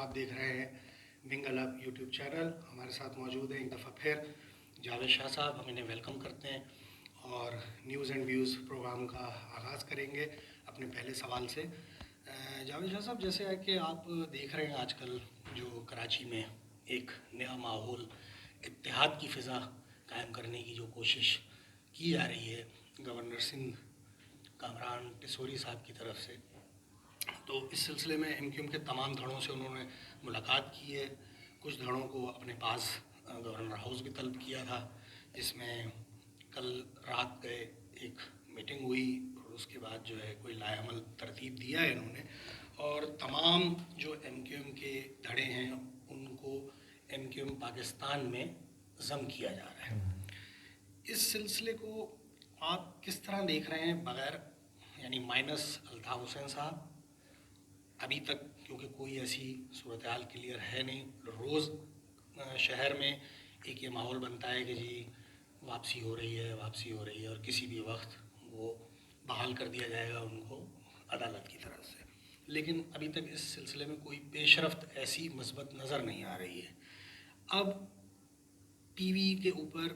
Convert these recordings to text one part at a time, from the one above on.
آپ دیکھ رہے ہیں ونگ الب یوٹیوب چینل. ہمارے ساتھ موجود ہیں ایک دفعہ پھر جاوید شاہ صاحب. ہم انہیں ویلکم کرتے ہیں اور نیوز اینڈ ویوز پروگرام کا آغاز کریں گے اپنے پہلے سوال سے. جاوید شاہ صاحب، جیسے ہے کہ آپ دیکھ رہے ہیں آج کل جو کراچی میں ایک نیا ماحول، اتحاد کی فضا قائم کرنے کی جو کوشش کی جا رہی ہے گورنر سندھ کامران ٹیسوری صاحب کی طرف سے، تو اس سلسلے میں ایم کیو ایم کے تمام دھڑوں سے انہوں نے ملاقات کی ہے. کچھ دھڑوں کو اپنے پاس گورنر ہاؤس بھی طلب کیا تھا، جس میں کل رات گئے ایک میٹنگ ہوئی اور اس کے بعد جو ہے کوئی لائے عمل ترتیب دیا ہے انہوں نے. اور تمام جو ایم کیو ایم کے دھڑے ہیں ان کو ایم کیو ایم پاکستان میں ضم کیا جا رہا ہے. اس سلسلے کو آپ کس طرح دیکھ رہے ہیں، بغیر یعنی مائنس الطاف حسین صاحب؟ ابھی تک کیونکہ کوئی ایسی صورتحال کلیئر ہے نہیں. روز شہر میں ایک یہ ماحول بنتا ہے کہ جی واپسی ہو رہی ہے اور کسی بھی وقت وہ بحال کر دیا جائے گا ان کو عدالت کی طرف سے. لیکن ابھی تک اس سلسلے میں کوئی پیش رفت ایسی مثبت نظر نہیں آ رہی ہے. اب ٹی وی کے اوپر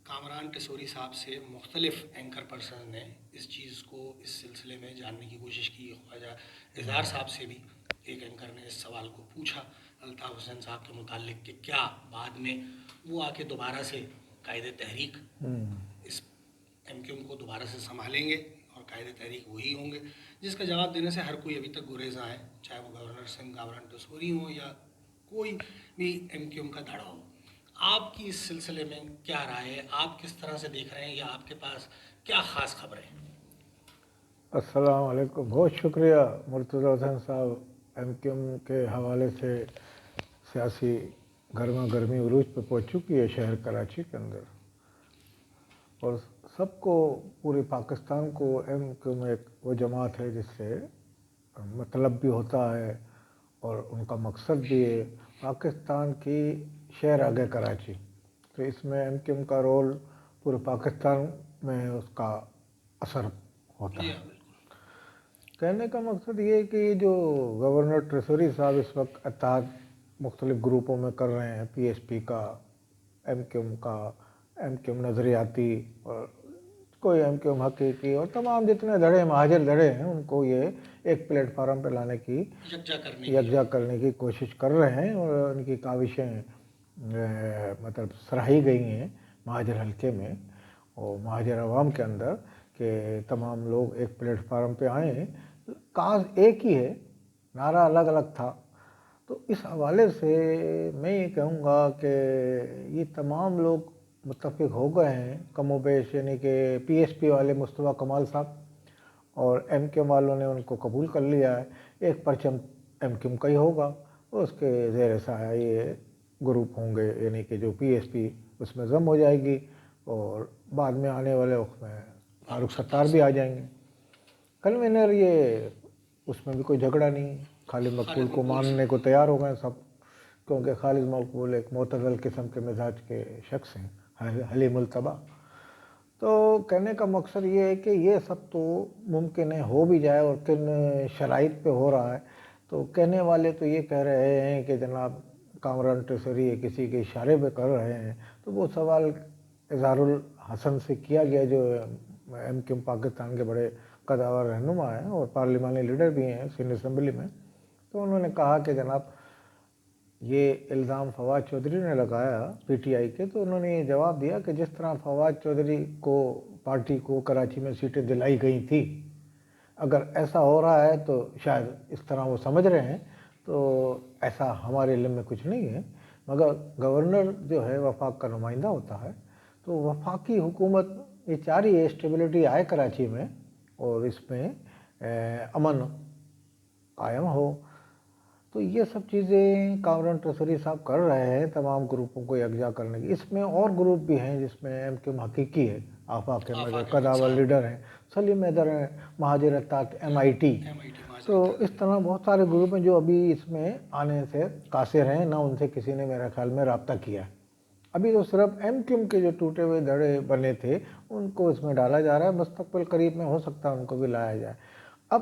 کامران ٹیسوری صاحب سے مختلف اینکر پرسن نے اس چیز کو اس سلسلے میں جاننے کی کوشش کی. خواجہ اظہار صاحب سے بھی ایک اینکر نے اس سوال کو پوچھا الطاف حسین صاحب کے متعلق کہ کیا بعد میں وہ آ کے دوبارہ سے قائد تحریک اس ایم کیو ایم کو دوبارہ سے سنبھالیں گے اور قائد تحریک وہی ہوں گے، جس کا جواب دینے سے ہر کوئی ابھی تک گریزاں ہے، چاہے وہ گورنر سندھ کامران ٹیسوری ہوں یا کوئی بھی ایم کیو ایم کا دھڑا ہو. آپ کی اس سلسلے میں کیا رائے ہے؟ آپ کس طرح سے دیکھ رہے ہیں یا آپ کے پاس کیا خاص خبریں ہیں؟ السلام علیکم. بہت شکریہ مرتضی حسین صاحب. ایم کیو ایم کے حوالے سے سیاسی گرما گرمی عروج پہ پہنچ چکی ہے شہر کراچی کے اندر، اور سب کو، پورے پاکستان کو ایم کیو ایم ایک وہ جماعت ہے جس سے مطلب بھی ہوتا ہے اور ان کا مقصد بھی ہے پاکستان کی شہر آگے کراچی. تو اس میں ایم کیو ایم کا رول پورے پاکستان میں اس کا اثر ہوتا ہے. کہنے کا مقصد یہ ہے کہ یہ جو گورنر ٹیسوری صاحب اس وقت اتحاد مختلف گروپوں میں کر رہے ہیں، پی ایس پی کا، ایم کیو ایم کا، ایم کیو ایم نظریاتی اور کوئی ایم کیو ایم حقیقی، اور تمام جتنے دھڑے مہاجر دھڑے ہیں ان کو یہ ایک پلیٹ فارم پہ لانے کی، یکجا کرنے کی کوشش کر رہے ہیں. اور ان کی کاوشیں مطلب سراہی گئی ہیں مہاجر حلقے میں اور مہاجر عوام کے اندر کہ تمام لوگ ایک پلیٹ فارم پہ آئیں. کاز ایک ہی ہے، نعرہ الگ الگ تھا. تو اس حوالے سے میں یہ کہوں گا کہ یہ تمام لوگ متفق ہو گئے ہیں کم و بیش، یعنی کہ پی ایس پی والے مصطفیٰ کمال صاحب اور ایم کیو ایم والوں نے ان کو قبول کر لیا ہے. ایک پرچم ایم کیو ایم کا ہی ہوگا، اس کے زیر سایہ یہ گروپ ہوں گے، یعنی کہ جو پی ایس پی اس میں ضم ہو جائے گی اور بعد میں آنے والے وقت میں فاروق ستار بھی آ جائیں گے. کنوینر یہ اس میں بھی کوئی جھگڑا نہیں، خالد مقبول کو ماننے کو تیار ہو گئے سب، کیونکہ خالد مقبول ایک معتدل قسم کے مزاج کے شخص ہیں، حلیم الطبع. تو کہنے کا مقصد یہ ہے کہ یہ سب تو ممکن ہے ہو بھی جائے، اور کن شرائط پہ ہو رہا ہے. تو کہنے والے تو یہ کہہ رہے ہیں کہ جناب کامران ٹیسوری کسی کے اشارے پہ کر رہے ہیں. تو وہ سوال اظہار الحسن سے کیا گیا جو ایم کیو ایم پاکستان کے بڑے قداور رہنما ہیں اور پارلیمانی لیڈر بھی ہیں سندھ اسمبلی میں. تو انہوں نے کہا کہ جناب یہ الزام فواد چودھری نے لگایا پی ٹی آئی کے، تو انہوں نے یہ جواب دیا کہ جس طرح فواد چودھری کو پارٹی کو کراچی میں سیٹیں دلائی گئی تھی، اگر ایسا ہو رہا ہے تو شاید اس طرح وہ سمجھ رہے ہیں، تو ایسا ہمارے علم میں کچھ نہیں ہے. مگر گورنر جو ہے وفاق کا نمائندہ ہوتا ہے، تو وفاقی حکومت یہ چاہ رہی ہے اسٹیبلٹی آئے کراچی میں اور اس میں امن قائم ہو. تو یہ سب چیزیں کامران ٹیسوری صاحب کر رہے ہیں تمام گروپوں کو یکجا کرنے کی. اس میں اور گروپ بھی ہیں جس میں ایم کیو ایم حقیقی ہے، آفاق احمد قداور لیڈر ہیں، سلیم حیدر ہیں، مہاجر اتحاد ایم آئی ٹی. تو اس طرح بہت سارے گروپ ہیں جو ابھی اس میں آنے سے قاصر ہیں، نہ ان سے کسی نے میرے خیال میں رابطہ کیا ہے. ابھی تو صرف ایم کیو ایم کے جو ٹوٹے ہوئے دھڑے بنے تھے ان کو اس میں ڈالا جا رہا ہے. مستقبل قریب میں ہو سکتا ہے ان کو بھی لایا جائے. اب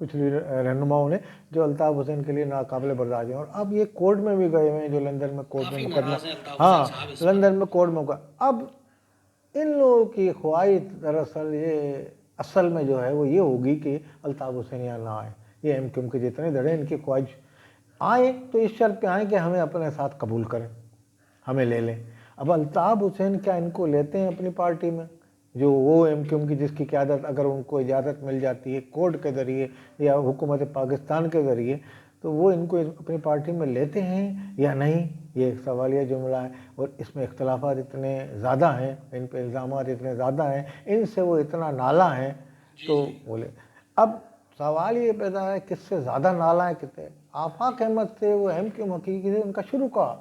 کچھ رہنماؤں نے جو الطاف حسین کے لیے ناقابل برداشت ہیں، اور اب یہ کورٹ میں بھی گئے ہوئے ہیں، جو لندن میں کورٹ میں کافی مقدمہ، ناراض ہیں الطاف ہاں حسین صاحب اس پر۔ لندن میں کورٹ میں ہوگا۔ اب ان لوگوں کی خواہش دراصل یہ اصل میں جو ہے وہ یہ ہوگی کہ الطاف حسین یہاں نہ آئے، یہ ایم کیو ایم کے جتنے دھڑے ان کی خواہش آئیں تو اس شرط پہ آئیں کہ ہمیں اپنے ساتھ قبول کریں، ہمیں لے لیں۔ اب الطاف حسین کیا ان کو لیتے ہیں اپنی پارٹی میں؟ جو وہ ایم کیو ایم کی جس کی قیادت اگر ان کو اجازت مل جاتی ہے کورٹ کے ذریعے یا حکومت پاکستان کے ذریعے، تو وہ ان کو اپنی پارٹی میں لیتے ہیں یا نہیں، یہ ایک سوالیہ جملہ ہے۔ اور اس میں اختلافات اتنے زیادہ ہیں، ان پہ الزامات اتنے زیادہ ہیں، ان سے وہ اتنا نالاں ہیں تو بولے۔ اب سوال یہ پیدا ہے کس سے زیادہ نالاں ہے کتنے؟ آفاق احمد سے وہ ایم کیو ایم حقیقی سے ان کا شروع کا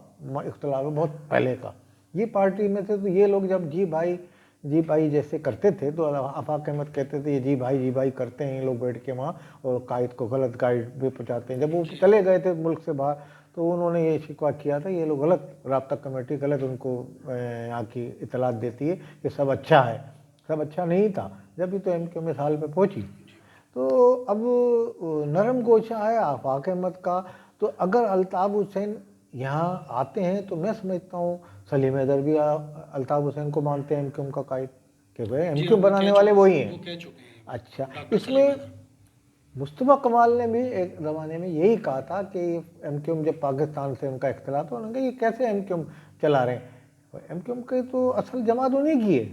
اختلاف ہے، بہت پہلے کا۔ یہ پارٹی میں تھے تو یہ لوگ جب جی بھائی جیسے کرتے تھے تو آفاق احمد کہتے تھے یہ جی بھائی کرتے ہیں، یہ لوگ بیٹھ کے وہاں اور قائد کو غلط گائیڈ بھی پہنچاتے ہیں۔ جب وہ چلے گئے تھے ملک سے باہر تو انہوں نے یہ شکوہ کیا تھا یہ لوگ غلط، رابطہ کمیٹی غلط ان کو یہاں کی اطلاعات دیتی ہے کہ سب اچھا ہے، سب اچھا نہیں تھا، جب بھی تو ایم کیو مثال پہ پہنچی۔ تو اب نرم گوشہ ہے آفاق احمد کا، تو اگر الطاف حسین یہاں آتے ہیں تو میں سمجھتا ہوں سلیم حیدر بھی الطاف حسین کو مانتے ہیں ایم کیو ایم کا قائد، کہ بھائی ایم کیو ایم بنانے والے وہی ہیں۔ وہ کہہ چکے ہیں اچھا، ڈاکٹر اس سلیم میں حیدر۔ مصطفیٰ کمال نے بھی ایک زمانے میں یہی کہا تھا کہ ایم کیو ایم جب پاکستان سے ان کا اختلاف تو انہوں نے کہا یہ کیسے ایم کیو ایم چلا رہے ہیں، ایم کیو ایم کے تو اصل جماعت انہیں کی ہے،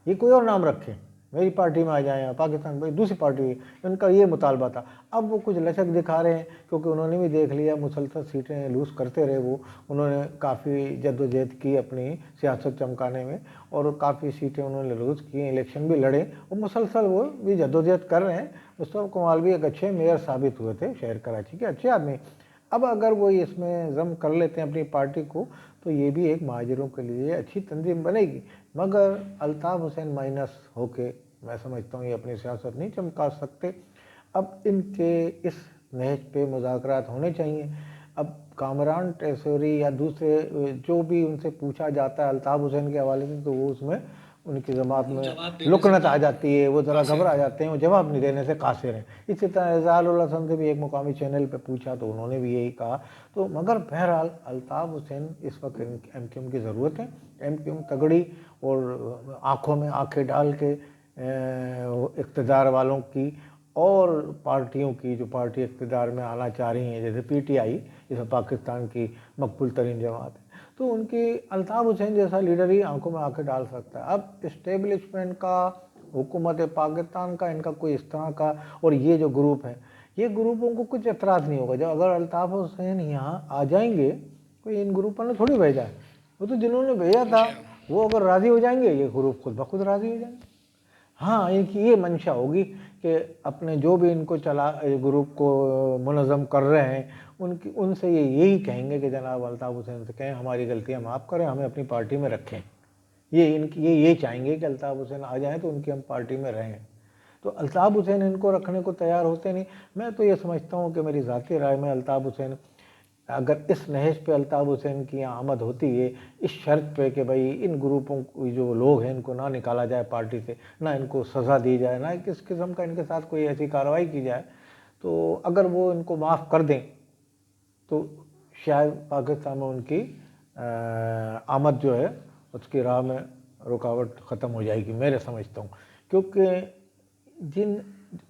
یہ کوئی اور نام رکھیں، میری پارٹی میں آ جائیں، پاکستان بھائی دوسری پارٹی، ان کا یہ مطالبہ تھا۔ اب وہ کچھ لچک دکھا رہے ہیں کیونکہ انہوں نے بھی دیکھ لیا مسلسل سیٹیں لوز کرتے رہے، وہ انہوں نے کافی جدوجہد کی اپنی سیاست چمکانے میں اور کافی سیٹیں انہوں نے لوز کی، الیکشن بھی لڑے اور مسلسل وہ بھی جدوجہد کر رہے ہیں۔ مصطفیٰ کمال بھی ایک اچھے میئر ثابت ہوئے تھے شہر کراچی کے، اچھے آدمی۔ اب اگر وہ اس میں ضم کر لیتے ہیں اپنی پارٹی کو تو یہ بھی ایک مہاجروں کے لیے اچھی تنظیم بنے گی، مگر الطاف حسین مائنس ہو کے میں سمجھتا ہوں یہ اپنی سیاست نہیں چمکا سکتے۔ اب ان کے اس نہج پہ مذاکرات ہونے چاہیے۔ اب کامران ٹیسوری یا دوسرے جو بھی ان سے پوچھا جاتا ہے الطاف حسین کے حوالے سے تو وہ اس میں ان کی جماعت میں لکنت آ جاتی ہے، وہ ذرا گھبرا جاتے ہیں، وہ جواب نہیں دینے سے قاصر ہیں۔ اسی طرح اظہار اللہ حسن سے بھی ایک مقامی چینل پہ پوچھا تو انہوں نے بھی یہی کہا۔ تو مگر بہرحال الطاف حسین اس وقت ایم کیو ایم کی ضرورت ہے، ایم کیو ایم تگڑی اور آنکھوں میں آنکھیں ڈال کے اقتدار والوں کی اور پارٹیوں کی جو پارٹی اقتدار میں آنا چاہ رہی ہیں جیسے پی ٹی آئی، جیسے پاکستان کی مقبول ترین جماعت ہے، تو ان کی الطاف حسین جیسا لیڈر ہی آنکھوں میں آنکھیں ڈال سکتا ہے۔ اب اسٹیبلشمنٹ کا، حکومت پاکستان کا، ان کا کوئی اس طرح کا، اور یہ جو گروپ ہیں یہ گروپوں کو کچھ اعتراض نہیں ہوگا جب اگر الطاف حسین یہاں آ جائیں گے، کوئی ان گروپوں نے تھوڑی بھیجا ہے، وہ تو جنہوں نے بھیجا تھا وہ اگر راضی ہو جائیں گے یہ گروپ خود بخود راضی ہو جائیں گے۔ ہاں، ان کی یہ منشا ہوگی کہ اپنے جو بھی ان کو گروپ کو منظم کر رہے ہیں ان سے یہ یہی کہیں گے کہ جناب الطاف حسین سے کہیں ہماری غلطیاں معاف کریں، ہمیں اپنی پارٹی میں رکھیں۔ یہ چاہیں گے کہ الطاف حسین آ جائیں تو ان کی ہم پارٹی میں رہیں۔ تو الطاف حسین ان کو رکھنے کو تیار ہوتے نہیں۔ میں تو یہ سمجھتا ہوں کہ میری ذاتی رائے میں الطاف حسین اگر اس نہج پہ الطاف حسین کی آمد ہوتی ہے اس شرط پہ کہ بھائی ان گروپوں جو لوگ ہیں ان کو نہ نکالا جائے پارٹی سے، نہ ان کو سزا دی جائے، نہ کس قسم کا ان کے ساتھ کوئی ایسی کارروائی کی جائے، تو اگر وہ ان کو معاف کر دیں تو شاید پاکستان میں ان کی آمد جو ہے اس کی راہ میں رکاوٹ ختم ہو جائے گی، میرے سمجھتا ہوں۔ کیونکہ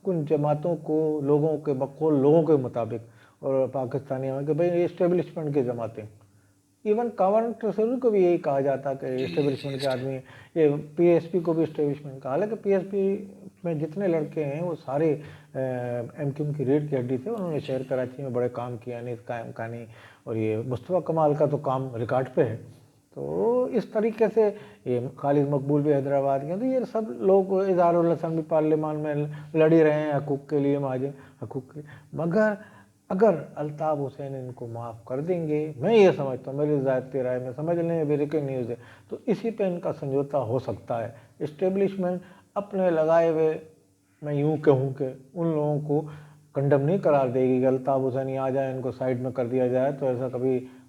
کن جماعتوں کو لوگوں کے بقول لوگوں کے مطابق اور پاکستانیوں کہ بھئی یہ اسٹیبلشمنٹ کی جماعتیں، ایون کامران ٹیسوری کو بھی یہی کہا جاتا کہ اسٹیبلشمنٹ کے آدمی ہیں، یہ پی ایس پی کو بھی اسٹیبلشمنٹ کا، حالانکہ پی ایس پی میں جتنے لڑکے ہیں وہ سارے ایم کیو ایم کی ریڑھ کی ہڈی تھے، انہوں نے شہر کراچی میں بڑے کام کیا، انیس قائم کانی، اور یہ مصطفیٰ کمال کا تو کام ریکارڈ پہ ہے۔ تو اس طریقے سے یہ خالد مقبول بھی حیدرآباد کے، تو یہ سب لوگ، اظہار الحسن بھی پارلیمان میں لڑی رہے ہیں حقوق کے لیے، مہاجر حقوق کے، مگر اگر الطاف حسین ان کو معاف کر دیں گے، میں یہ سمجھتا ہوں، میری ذاتی رائے میں، سمجھ لیں بریکنگ نیوز ہے، تو اسی پہ ان کا سمجھوتا ہو سکتا ہے۔ اسٹیبلشمنٹ اپنے لگائے ہوئے، میں یوں کہوں کہ ان لوگوں کو کنڈم نہیں قرار دے گی کہ الطاف حسین آ جائے ان کو سائڈ میں کر دیا جائے، تو ایسا کبھی